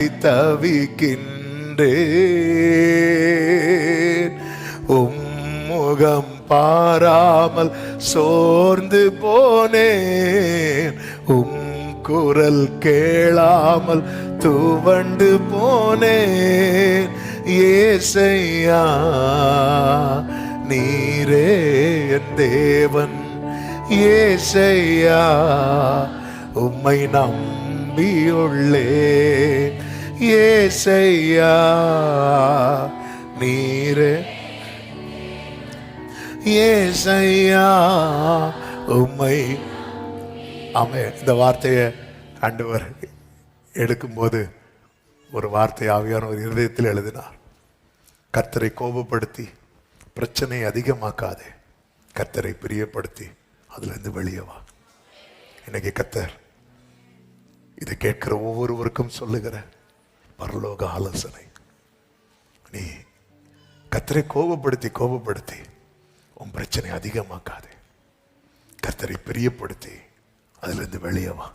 தவிக்கின்றேன். உம்முகம் பாராமல் சோர்ந்து போனேன். குரல் கேளாமல் துவண்டு போனேன். ஏசையா நீரே என் தேவன். ஏசையா உம்மை நம்பியுள்ளேன். ஏசையா நீரே. ஏசையா உம்மை. ஆமென். இந்த வார்த்தையை ஆண்டவர் எடுக்கும்போது ஒரு வார்த்தை ஆவியானவர் இருதயத்தில் எழுதினார். கர்த்தரை கோபப்படுத்தி பிரச்சனையை அதிகமாக்காதே, கர்த்தரை பிரியப்படுத்தி அதுலேருந்து வெளியே வா. இன்னைக்கு கர்த்தர் இதை கேட்கிற ஒவ்வொருவருக்கும் சொல்லுகிற பரலோக ஆலோசனை, நீ கர்த்தரை கோபப்படுத்தி உன் பிரச்சனை அதிகமாக்காதே, கர்த்தரை பிரியப்படுத்தி அதிலிருந்து வெளியே வா.